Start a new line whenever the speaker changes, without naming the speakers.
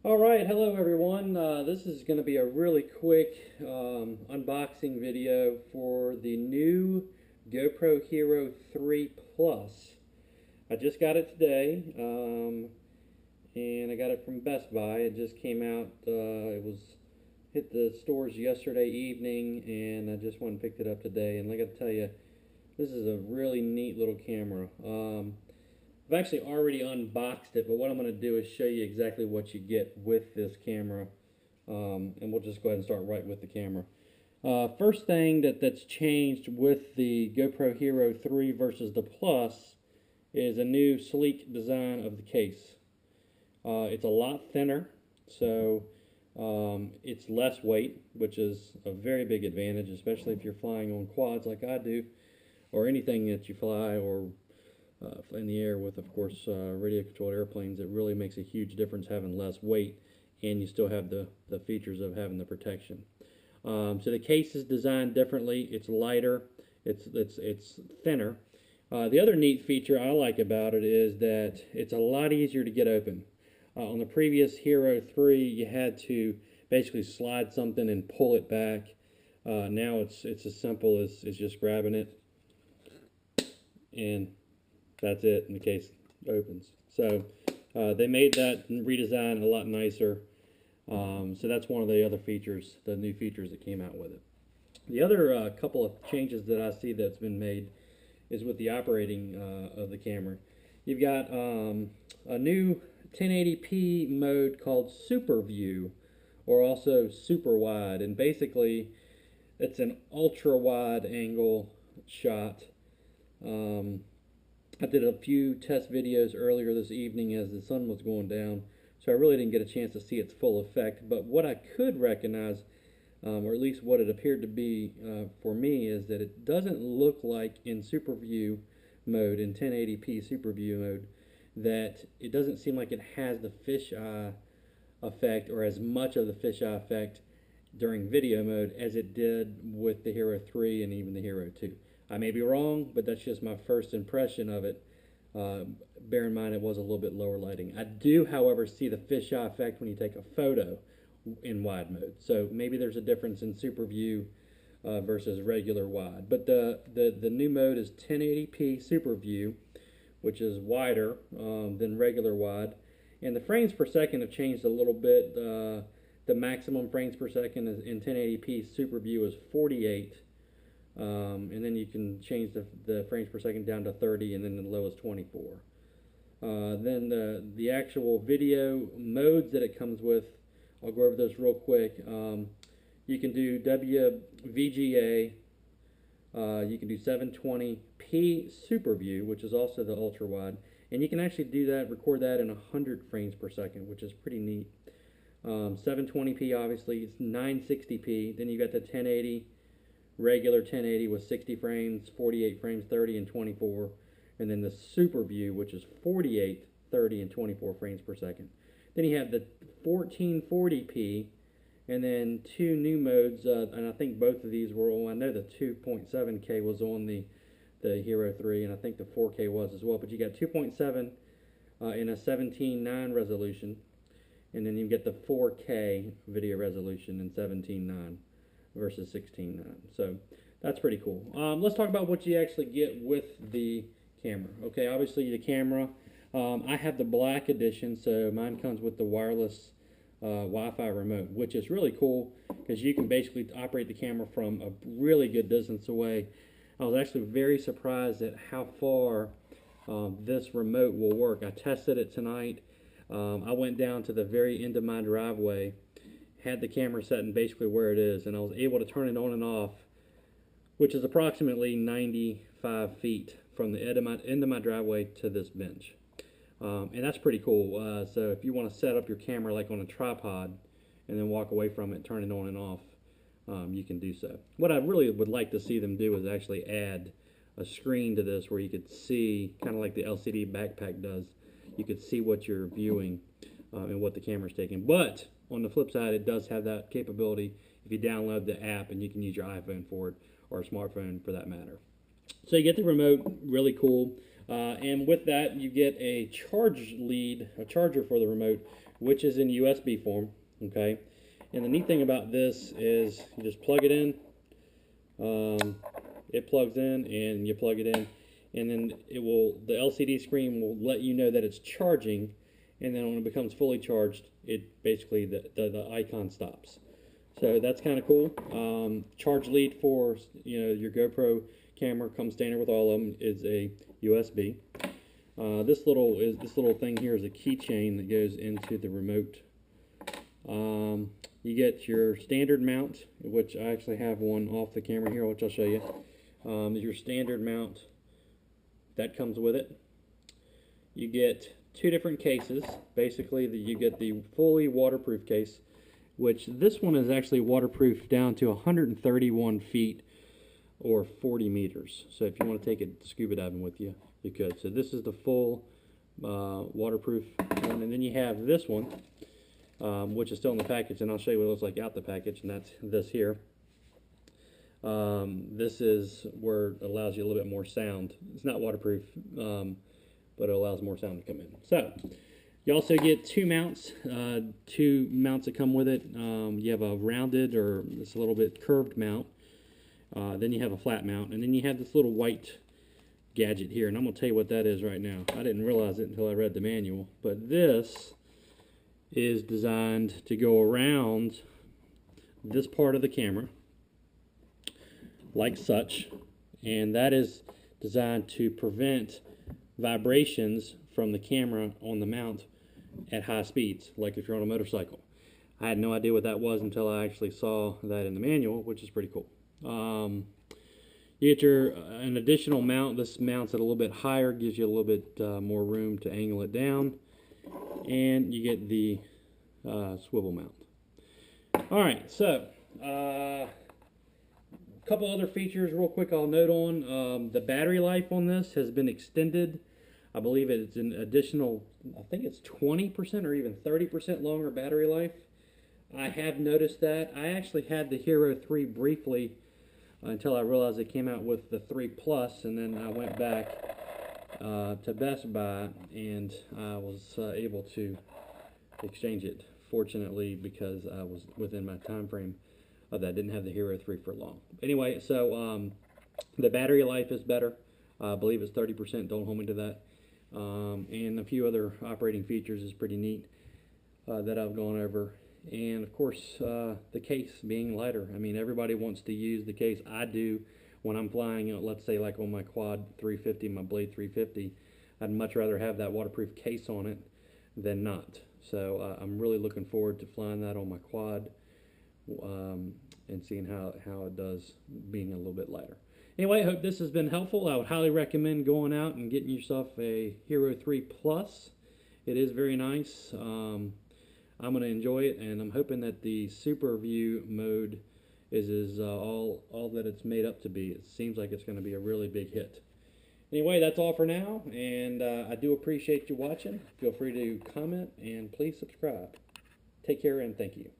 Alright, hello everyone. This is going to be a really quick unboxing video for the new GoPro Hero 3 Plus. I just got it today, and I got it from Best Buy. It just came out, hit the stores yesterday evening, and I just went and picked it up today. And I got to tell you, this is a really neat little camera. I've actually already unboxed it, but what I'm going to do is show you exactly what you get with this camera, and we'll just go ahead and start right with the camera. First thing that's changed with the GoPro Hero 3 versus the Plus is a new sleek design of the case. It's a lot thinner, so it's less weight, which is a very big advantage, especially if you're flying on quads like I do, or anything that you fly, or in the air with, of course, radio-controlled airplanes. It really makes a huge difference having less weight, and you still have the features of having the protection. So the case is designed differently. It's lighter. It's thinner. The other neat feature I like about it is that it's a lot easier to get open. On the previous Hero 3, you had to basically slide something and pull it back. Now it's as simple as just grabbing it, and that's it, and the case opens. So they made that redesign a lot nicer. So that's one of the other features, the new features that came out with it. The other couple of changes that I see that's been made is with the operating of the camera. You've got a new 1080p mode called Super View, or also Super Wide, and basically it's an ultra wide angle shot. I did a few test videos earlier this evening as the sun was going down, so I really didn't get a chance to see its full effect. But what I could recognize, or at least what it appeared to be for me, is that it doesn't look like in Super View mode, in 1080p Super View mode, that it doesn't seem like it has the fisheye effect, or as much of the fisheye effect during video mode as it did with the Hero 3 and even the Hero 2. I may be wrong, but that's just my first impression of it. Bear in mind it was a little bit lower lighting. I do, however, see the fisheye effect when you take a photo in wide mode. So maybe there's a difference in Super View versus regular wide. But the new mode is 1080p Super View, which is wider than regular wide. And the frames per second have changed a little bit. The maximum frames per second in 1080p Super View is 48. And then you can change the frames per second down to 30, and then the lowest 24. Then the actual video modes that it comes with, I'll go over those real quick. You can do WVGA, you can do 720p Super View, which is also the ultra wide, and you can actually do that, record that in 100 frames per second, which is pretty neat. 720p, obviously, it's 960p. Then you got the 1080, regular 1080 with 60 frames, 48 frames, 30 and 24, and then the Super View, which is 48, 30 and 24 frames per second. Then you have the 1440p, and then two new modes, and I think both of these were on. I know the 2.7K was on the Hero 3, and I think the 4K was as well, but you got 2.7 in a 17:9 resolution, and then you get the 4K video resolution in 17:9 versus 16:9. So that's pretty cool. Let's talk about what you actually get with the camera. Okay, obviously the camera, I have the black edition, so mine comes with the wireless Wi-Fi remote, which is really cool because you can basically operate the camera from a really good distance away. I was actually very surprised at how far this remote will work. I tested it tonight. I went down to the very end of my driveway, had the camera set in basically where it is, and I was able to turn it on and off, which is approximately 95 feet from the end of my driveway to this bench. And that's pretty cool. So if you want to set up your camera like on a tripod and then walk away from it, turn it on and off, you can do so. What I really would like to see them do is actually add a screen to this where you could see, kind of like the LCD backpack does, you could see what you're viewing and what the camera's taking. But on the flip side, it does have that capability if you download the app, and you can use your iPhone for it, or a smartphone for that matter. So you get the remote, really cool. And with that, you get a charger for the remote, which is in USB form. Okay, and the neat thing about this is you just plug it in. It plugs in, and you plug it in, and then the LCD screen will let you know that it's charging, and then when it becomes fully charged, it basically the icon stops. So that's kind of cool. Charge lead for your GoPro camera comes standard with all of them is a USB. This little thing here is a keychain that goes into the remote. You get your standard mount, which I actually have one off the camera here, which I'll show you. Your standard mount that comes with it. You get two different cases. Basically, you get the fully waterproof case, which this one is actually waterproof down to 131 feet or 40 meters. So if you want to take it scuba diving with you, you could. So this is the full waterproof one, and then you have this one, which is still in the package, and I'll show you what it looks like out the package, and that's this here. This is where it allows you a little bit more sound. It's not waterproof, but it allows more sound to come in. So you also get two mounts that come with it. You have a rounded or this a little bit curved mount. Then you have a flat mount, and then you have this little white gadget here, and I'm going to tell you what that is right now. I didn't realize it until I read the manual, but this is designed to go around this part of the camera like such, and that is designed to prevent vibrations from the camera on the mount at high speeds, like if you're on a motorcycle. I had no idea what that was until I actually saw that in the manual, which is pretty cool. You get an additional mount. This mounts it a little bit higher, gives you a little bit more room to angle it down, and you get the swivel mount. Alright, so a couple other features real quick I'll note on. The battery life on this has been extended. I believe it's an additional, I think it's 20% or even 30% longer battery life. I have noticed that. I actually had the Hero 3 briefly until I realized it came out with the 3 Plus, and then I went back to Best Buy, and I was able to exchange it, fortunately, because I was within my time frame of that. Didn't have the Hero 3 for long. Anyway, so the battery life is better. I believe it's 30%. Don't hold me to that. And a few other operating features is pretty neat that I've gone over. And of course, the case being lighter. I mean, everybody wants to use the case. I do when I'm flying, let's say like on my Quad 350, my Blade 350. I'd much rather have that waterproof case on it than not. So I'm really looking forward to flying that on my Quad and seeing how it does being a little bit lighter. Anyway, I hope this has been helpful. I would highly recommend going out and getting yourself a Hero 3 Plus. It is very nice. I'm going to enjoy it, and I'm hoping that the Super View mode is all that it's made up to be. It seems like it's going to be a really big hit. Anyway, that's all for now, and I do appreciate you watching. Feel free to comment, and please subscribe. Take care, and thank you.